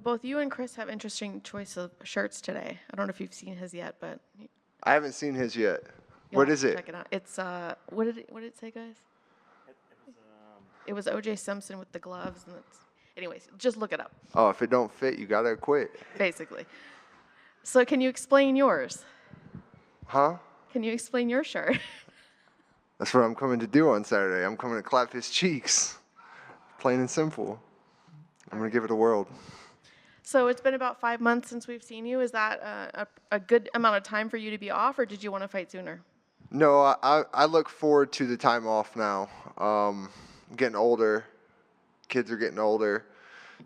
both you and Chris have interesting choice of shirts today. I don't know if you've seen his yet, but I haven't seen his yet. you'll What have is to it? check it out. It's what did it say, guys? It was O.J. Simpson with the gloves, and it's, anyways, just look it up, Oh, if it don't fit, you gotta quit. basically. So can you explain yours? Huh? Can you explain your shirt? That's what I'm coming to do on Saturday. I'm coming to clap his cheeks. Plain and simple. I'm gonna give it a whirl. So it's been about 5 months since we've seen you. Is that a good amount of time for you to be off, or did you want to fight sooner? No, I look forward to the time off now. I'm getting older. Kids are getting older.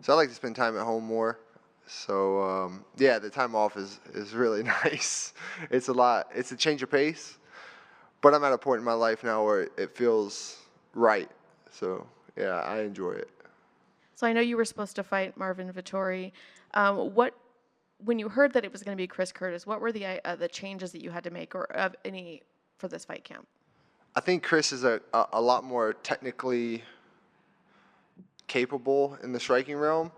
So I like to spend time at home more. So yeah, the time off is really nice. It's a lot. It's a change of pace. But I'm at a point in my life now where it feels right. So yeah, I enjoy it. So I know you were supposed to fight Marvin Vettori. When you heard that it was going to be Chris Curtis, what were the changes that you had to make, or of any, for this fight camp? I think Chris is a lot more technically capable in the striking realm.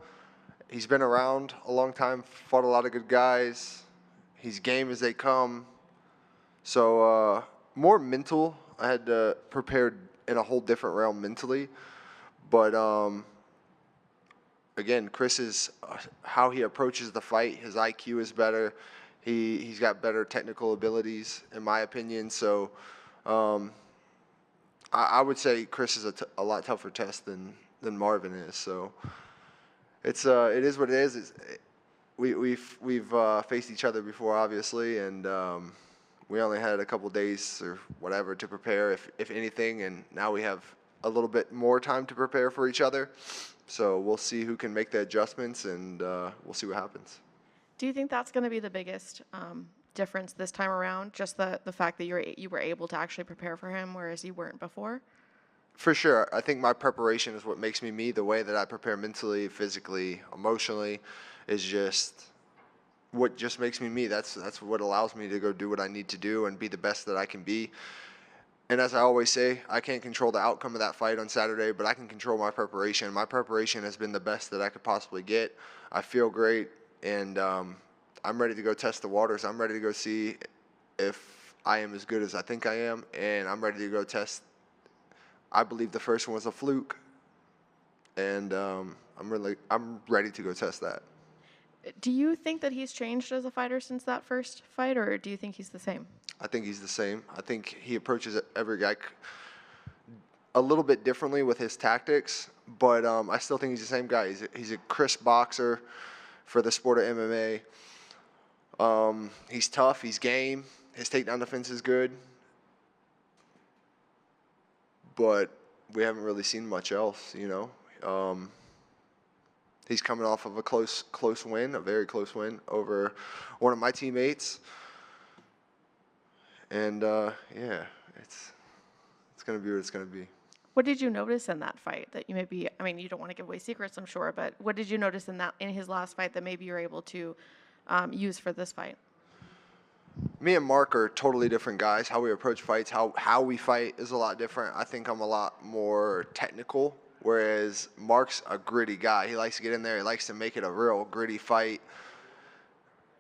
He's been around a long time, fought a lot of good guys. He's game as they come. So more mental. I had to prepare in a whole different realm mentally. But again, Chris is how he approaches the fight. His IQ is better. He's got better technical abilities, in my opinion. So I would say Chris is a lot tougher test than Marvin is. So it is what it is. We've faced each other before, obviously, and we only had a couple days or whatever to prepare, if anything, and now we have a little bit more time to prepare for each other. So we'll see who can make the adjustments, and we'll see what happens. Do you think that's going to be the biggest difference this time around? Just the fact that you were able to actually prepare for him, whereas you weren't before? For sure. I think my preparation is what makes me me. The way that I prepare mentally, physically, emotionally is just what just makes me me. That's what allows me to go do what I need to do and be the best that I can be. And as I always say, I can't control the outcome of that fight on Saturday, but I can control my preparation. My preparation has been the best that I could possibly get. I feel great, and I'm ready to go test the waters. I'm ready to go see if I am as good as I think I am, and I'm ready to go test. I believe the first one was a fluke, and I'm ready to go test that. Do you think that he's changed as a fighter since that first fight, or do you think he's the same? I think he's the same. I think he approaches every guy a little bit differently with his tactics, but I still think he's the same guy. He's a crisp boxer for the sport of MMA. He's tough. He's game. His takedown defense is good, but we haven't really seen much else, you know. He's coming off of a close win, a very close win over one of my teammates. And yeah, it's gonna be what it's gonna be. What did you notice in that fight that you maybe, I mean, you don't want to give away secrets, I'm sure, but what did you notice in his last fight that maybe you're able to use for this fight? Me and Mark are totally different guys. How we approach fights, how we fight is a lot different. I think I'm a lot more technical, whereas Mark's a gritty guy. He likes to get in there. He likes to make it a real gritty fight.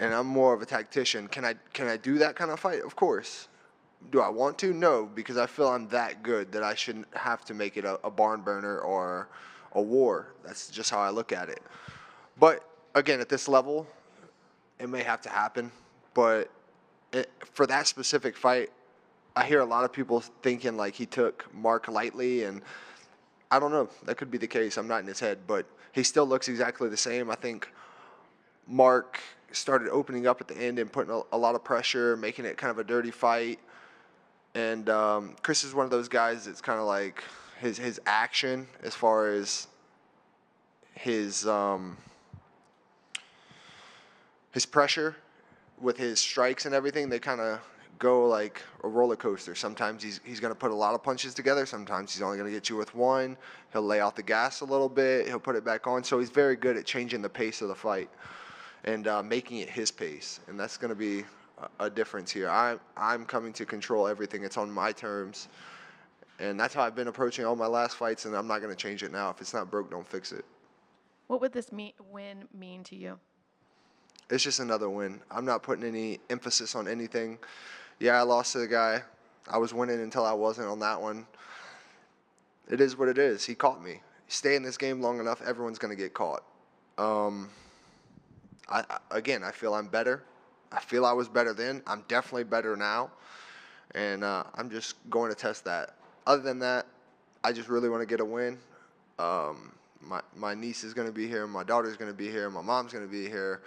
And I'm more of a tactician. Can I do that kind of fight? Of course. Do I want to? No, because I feel I'm that good that I shouldn't have to make it a barn burner or a war. That's just how I look at it. But again, at this level, it may have to happen. But for that specific fight, I hear a lot of people thinking like he took Mark lightly, and I don't know. That could be the case. I'm not in his head, but he still looks exactly the same. I think Mark started opening up at the end and putting a lot of pressure, making it kind of a dirty fight. And Chris is one of those guys that's kind of like his action as far as his pressure with his strikes and everything. They kind of go like a roller coaster. Sometimes he's going to put a lot of punches together. Sometimes he's only going to get you with one. He'll lay off the gas a little bit. He'll put it back on. So he's very good at changing the pace of the fight and making it his pace. And that's going to be a difference here. I'm coming to control everything. It's on my terms. And that's how I've been approaching all my last fights, and I'm not going to change it now. If it's not broke, don't fix it. What would this win mean to you? It's just another win. I'm not putting any emphasis on anything. Yeah, I lost to the guy. I was winning until I wasn't on that one. It is what it is. He caught me. Stay in this game long enough, everyone's going to get caught. Um, I feel I'm better. I feel I was better then. I'm definitely better now. And I'm just going to test that. Other than that, I just really want to get a win. My niece is going to be here. My daughter's going to be here. My mom's going to be here.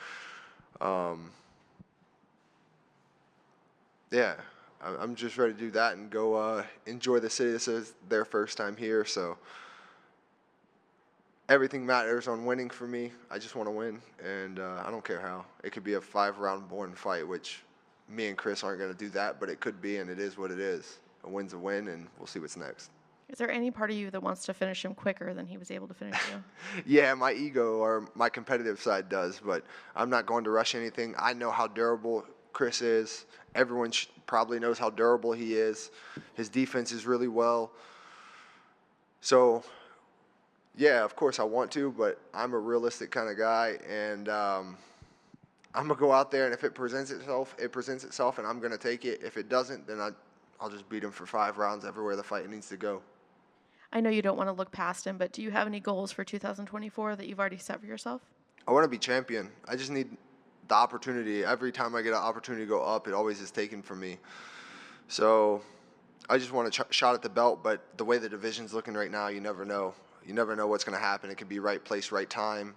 Yeah, I'm just ready to do that and go enjoy the city. This is their first time here, so everything matters on winning for me. I just want to win, and I don't care how. It could be a 5-round boring fight, which me and Chris aren't going to do that, but it could be, and it is what it is. A win's a win, and we'll see what's next. Is there any part of you that wants to finish him quicker than he was able to finish you? Yeah, my ego or my competitive side does, but I'm not going to rush anything. I know how durable Chris is. Everyone probably knows how durable he is. His defense is really well. So, yeah, of course I want to, but I'm a realistic kind of guy, and I'm going to go out there, and if it presents itself, it presents itself, and I'm going to take it. If it doesn't, then I'll just beat him for 5 rounds everywhere the fight needs to go. I know you don't want to look past him, but do you have any goals for 2024 that you've already set for yourself? I want to be champion. I just need the opportunity. Every time I get an opportunity to go up, it always is taken from me. So I just want a shot at the belt, but the way the division's looking right now, you never know. You never know what's going to happen. It could be right place, right time.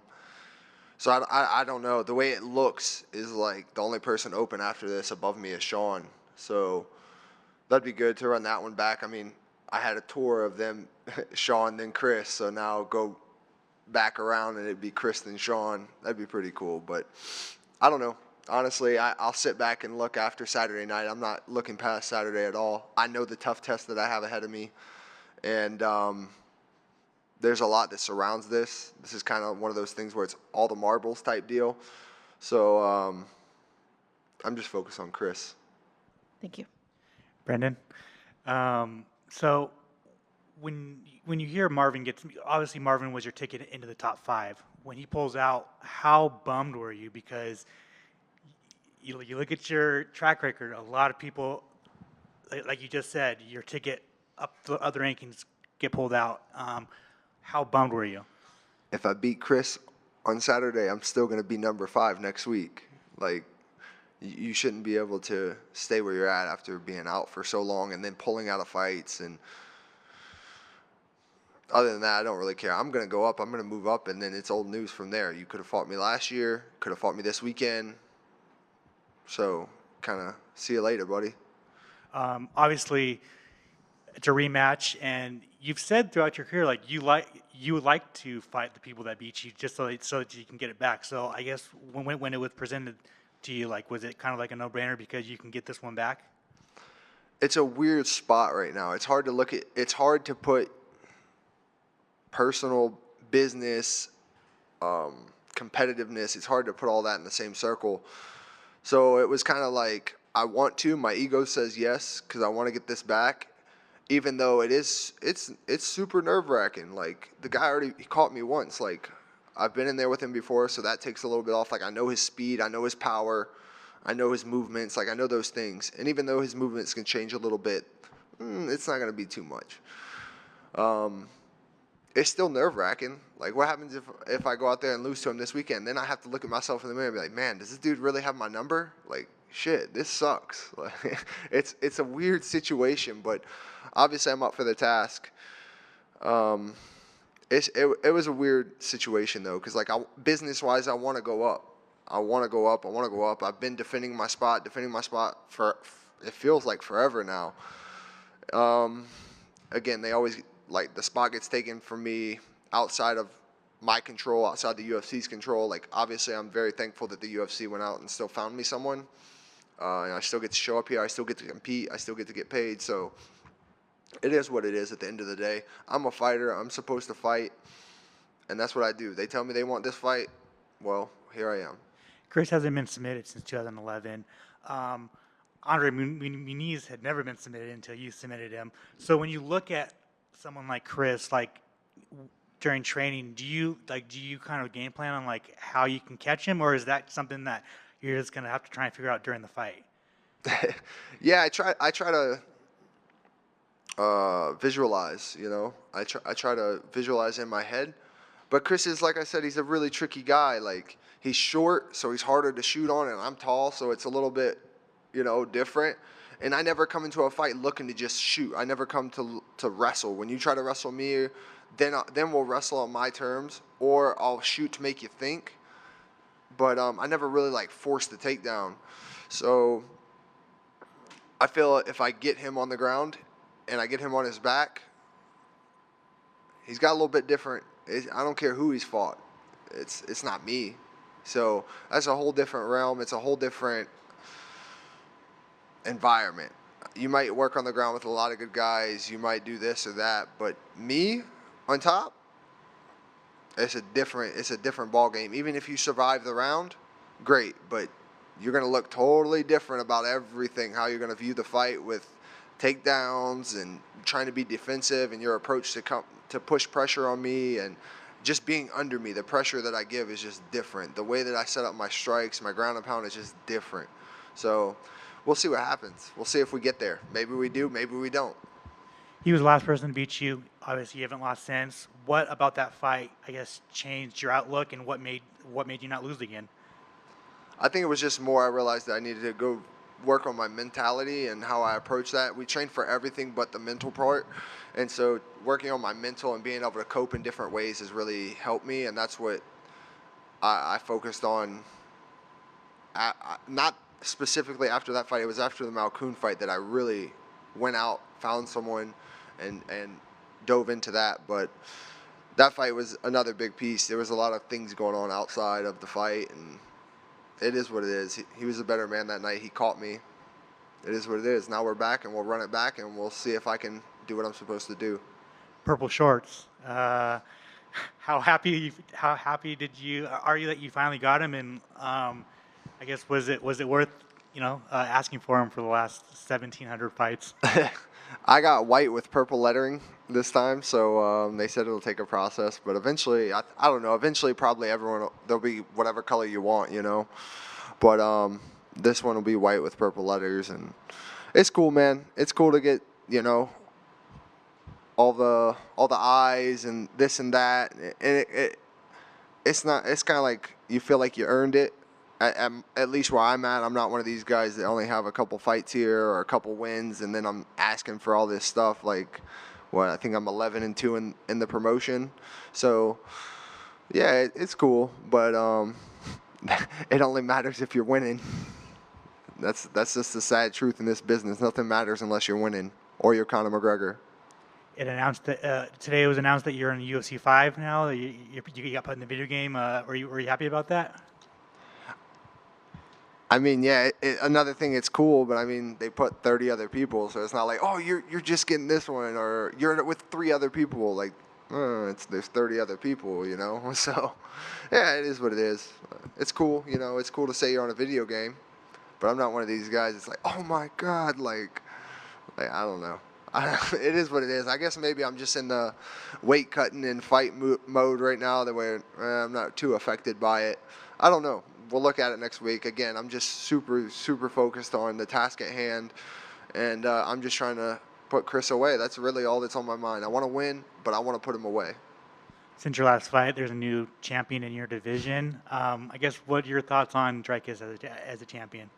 So I don't know. The way it looks is like the only person open after this above me is Sean. So that'd be good to run that one back. I mean, I had a tour of them, Sean, then Chris. So now go back around and it'd be Chris then Sean. That'd be pretty cool. But I don't know. Honestly, I'll sit back and look after Saturday night. I'm not looking past Saturday at all. I know the tough test that I have ahead of me. And there's a lot that surrounds this. This is kind of one of those things where it's all the marbles type deal. So I'm just focused on Chris. Thank you. Brendan, so when you hear Marvin obviously Marvin was your ticket into the top 5. When he pulls out, how bummed were you? Because you look at your track record, a lot of people, like you just said, your ticket up the other rankings get pulled out. How bummed were you? If I beat Chris on Saturday, I'm still going to be number 5 next week. Like, you shouldn't be able to stay where you're at after being out for so long and then pulling out of fights. And other than that, I don't really care. I'm going to go up. I'm going to move up, and then it's old news from there. You could have fought me last year, could have fought me this weekend. So kind of see you later, buddy. Obviously, it's a rematch, and you've said throughout your career, like you would like to fight the people that beat you just so that you can get it back. So I guess when it was presented to you, like, was it kind of like a no-brainer because you can get this one back? It's a weird spot right now. It's hard to put personal, business, competitiveness. It's hard to put all that in the same circle. So it was kind of like, I want to. My ego says yes because I want to get this back, even though it's super nerve-wracking. Like, the guy he caught me once. Like, I've been in there with him before, so that takes a little bit off. Like, I know his speed, I know his power, I know his movements. Like, I know those things. And even though his movements can change a little bit, it's not going to be too much. It's still nerve-wracking. Like, what happens if I go out there and lose to him this weekend? Then I have to look at myself in the mirror and be like, man, does this dude really have my number? Like, shit, this sucks. Like, it's a weird situation, but obviously I'm up for the task. It was a weird situation, though, because, like, business-wise, I want to go up. I want to go up. I've been defending my spot for, it feels like forever now. Again, they always, like, the spot gets taken from me outside of my control, outside the UFC's control. Like, obviously, I'm very thankful that the UFC went out and still found me someone. And I still get to show up here. I still get to compete. I still get to get paid. So it is what it is at the end of the day. I'm a fighter. I'm supposed to fight. And that's what I do. They tell me they want this fight. Well, here I am. Chris hasn't been submitted since 2011. Andre Muniz had never been submitted until you submitted him. So when you look at someone like Chris, like, during training, do you kind of game plan on like how you can catch him, or is that something that you're just gonna have to try and figure out during the fight? Yeah, I try to visualize. I try to visualize in my head. But Chris is, like I said, he's a really tricky guy. Like, he's short, so he's harder to shoot on, and I'm tall, so it's a little bit, different. And I never come into a fight looking to just shoot. I never come to wrestle. When you try to wrestle me, then we'll wrestle on my terms, or I'll shoot to make you think. But I never really like force the takedown. So I feel if I get him on the ground and I get him on his back, he's got a little bit different. I don't care who he's fought. It's not me. So that's a whole different realm. It's a whole different environment. You might work on the ground with a lot of good guys. You might do this or that. But me on top, it's a different ball game. Even if you survive the round, great. But you're going to look totally different about everything, how you're going to view the fight with takedowns and trying to be defensive and your approach to push pressure on me and just being under me. The pressure that I give is just different. The way that I set up my strikes, my ground and pound is just different. So we'll see what happens. We'll see if we get there. Maybe we do, maybe we don't. He was the last person to beat you. Obviously, you haven't lost since. What about that fight, I guess, changed your outlook, and what made you not lose again? I think it was just more I realized that I needed to go work on my mentality and how I approach that. We train for everything but the mental part. And so working on my mental and being able to cope in different ways has really helped me. And that's what I focused on. Not specifically after that fight. It was after the Malkoon fight that I really went out, found someone, and dove into that. But that fight was another big piece. There was a lot of things going on outside of the fight, and it is what it is. He was a better man that night. He caught me. It is what it is. Now we're back, and we'll run it back, and we'll see if I can do what I'm supposed to do. Purple shorts. How happy are you that you finally got him? And I guess was it worth asking for him for the last 1,700 fights? I got white with purple lettering this time, so they said it'll take a process. But eventually, I don't know. Eventually, probably there'll be whatever color you want, But this one will be white with purple letters, and it's cool, man. It's cool to get all the eyes and this and that, and it's kind of like you feel like you earned it. At least where I'm at, I'm not one of these guys that only have a couple fights here or a couple wins, and then I'm asking for all this stuff. Like, I think I'm 11-2 in the promotion. So, yeah, it's cool, but it only matters if you're winning. That's just the sad truth in this business. Nothing matters unless you're winning or you're Conor McGregor. Today it was announced that you're in UFC 5 now. You got put in the video game. Were you happy about that? I mean, yeah, another thing, it's cool, but I mean, they put 30 other people, so it's not like, oh, you're just getting this one, or you're with 3 other people. Like, there's 30 other people, So, yeah, it is what it is. It's cool, It's cool to say you're on a video game, but I'm not one of these guys. It's like, oh my God, like I don't know. It is what it is. I guess maybe I'm just in the weight cutting and fight mode right now, that way I'm not too affected by it. I don't know. We'll look at it next week. Again, I'm just super, super focused on the task at hand, and I'm just trying to put Chris away. That's really all that's on my mind. I want to win, but I want to put him away. Since your last fight, there's a new champion in your division. I guess what are your thoughts on Dricus as a champion?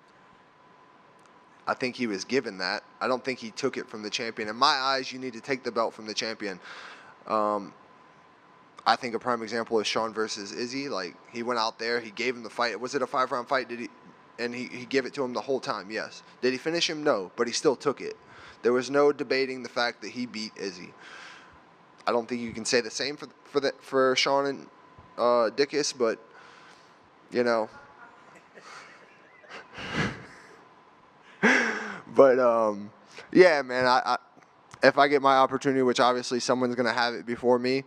I think he was given that. I don't think he took it from the champion. In my eyes, you need to take the belt from the champion. I think a prime example is Sean versus Izzy. Like, he went out there, he gave him the fight. Was it a 5-round fight? And he gave it to him the whole time? Yes. Did he finish him? No, but he still took it. There was no debating the fact that he beat Izzy. I don't think you can say the same for Sean and Dickus, but But yeah, man. If I get my opportunity, which obviously someone's gonna have it before me,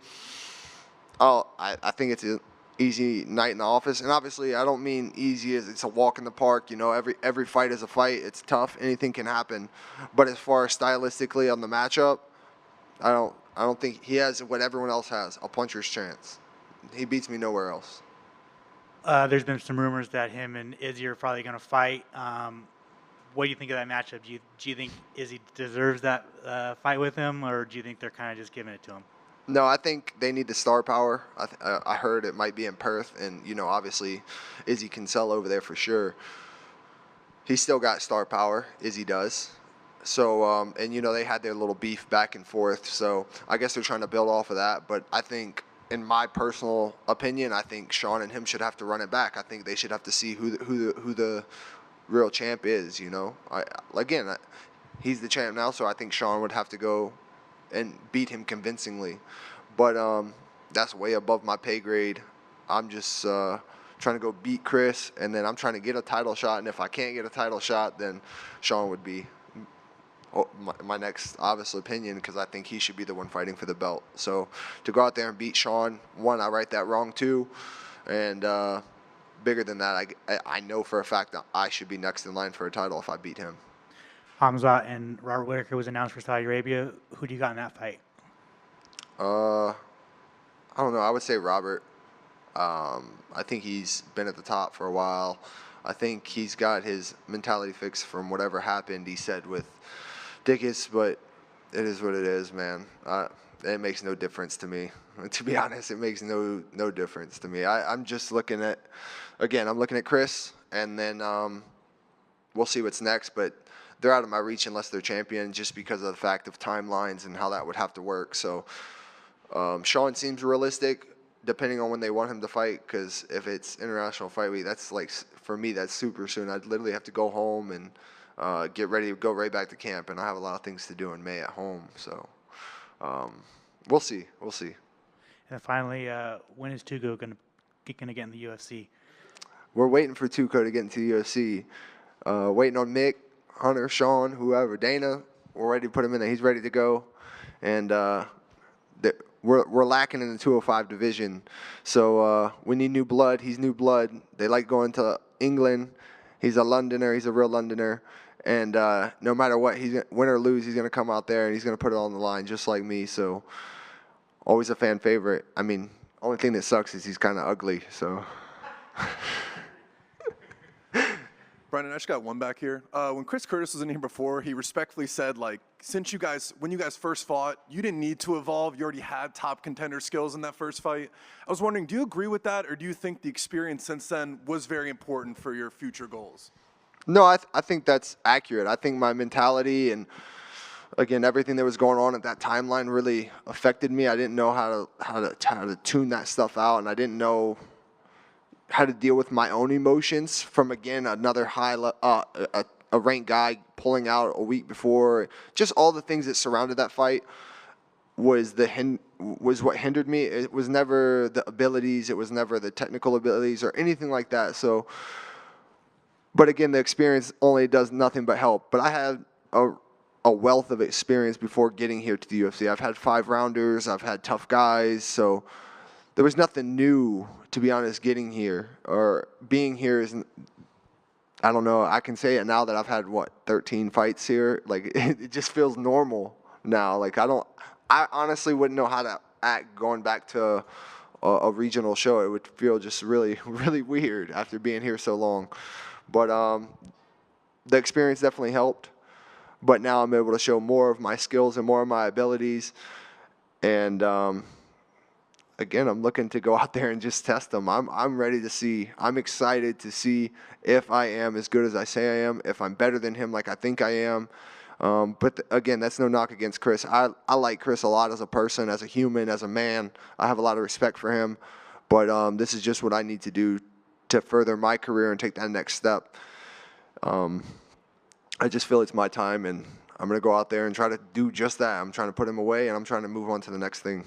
I think it's an easy night in the office. And obviously, I don't mean easy as it's a walk in the park. Every fight is a fight. It's tough. Anything can happen. But as far as stylistically on the matchup, I don't think he has what everyone else has, a puncher's chance. He beats me nowhere else. There's been some rumors that him and Izzy are probably going to fight. What do you think of that matchup? Do you think Izzy deserves that fight with him, or do you think they're kind of just giving it to him? No, I think they need the star power. I heard it might be in Perth, and obviously, Izzy can sell over there for sure. He's still got star power. Izzy does. So, and they had their little beef back and forth. So I guess they're trying to build off of that. But I think, in my personal opinion, I think Sean and him should have to run it back. I think they should have to see who the real champ is. He's the champ now, so I think Sean would have to go and beat him convincingly. But that's way above my pay grade. I'm just trying to go beat Chris, and then I'm trying to get a title shot. And if I can't get a title shot, then Sean would be my next obvious opinion, because I think he should be the one fighting for the belt. So to go out there and beat Sean, one, I right that wrong too, and bigger than that, I know for a fact that I should be next in line for a title if I beat him. Hamza and Robert Whitaker was announced for Saudi Arabia. Who do you got in that fight? I don't know. I would say Robert. I think he's been at the top for a while. I think he's got his mentality fixed from whatever happened, he said, with Dickus, but it is what it is, man. It makes no difference to me. To be honest, it makes no difference to me. I'm just looking at, again, I'm looking at Chris, and then we'll see what's next, but they're out of my reach unless they're champion, just because of the fact of timelines and how that would have to work. So Sean seems realistic, depending on when they want him to fight, because if it's International Fight Week, that's like, for me, that's super soon. I'd literally have to go home and get ready to go right back to camp, and I have a lot of things to do in May at home. So we'll see. We'll see. And then finally, when is Tugo going to get in the UFC? We're waiting for Tuco to get into the UFC. Waiting on Mick, Hunter, Sean, whoever, Dana. We're ready to put him in there. He's ready to go. And we're lacking in the 205 division. So we need new blood. He's new blood. They like going to England. He's a Londoner. He's a real Londoner. And no matter what, win or lose, he's going to come out there and he's going to put it on the line just like me. So always a fan favorite. I mean, only thing that sucks is he's kind of ugly. So. Brandon, I just got one back here. When Chris Curtis was in here before, he respectfully said, like, when you guys first fought, you didn't need to evolve. You already had top contender skills in that first fight. I was wondering, do you agree with that, or do you think the experience since then was very important for your future goals? No, I think that's accurate. I think my mentality and, again, everything that was going on at that timeline really affected me. I didn't know how to tune that stuff out, and I didn't know how to deal with my own emotions from, again, another a ranked guy pulling out a week before. Just all the things that surrounded that fight was what hindered me. It was never the abilities. It was never the technical abilities or anything like that. So, but again, the experience only does nothing but help. But I had a wealth of experience before getting here to the UFC. I've had 5-rounders. I've had tough guys. So there was nothing new, to be honest, getting here or being here is, I don't know. I can say it now that I've had 13 fights here. Like it just feels normal now. Like I honestly wouldn't know how to act going back to a regional show. It would feel just really, really weird after being here so long. But the experience definitely helped. But now I'm able to show more of my skills and more of my abilities. And again, I'm looking to go out there and just test them. I'm ready to see. I'm excited to see if I am as good as I say I am, if I'm better than him like I think I am. But again, that's no knock against Chris. I like Chris a lot as a person, as a human, as a man. I have a lot of respect for him. But this is just what I need to do to further my career and take that next step. I just feel it's my time, and I'm going to go out there and try to do just that. I'm trying to put him away, and I'm trying to move on to the next thing.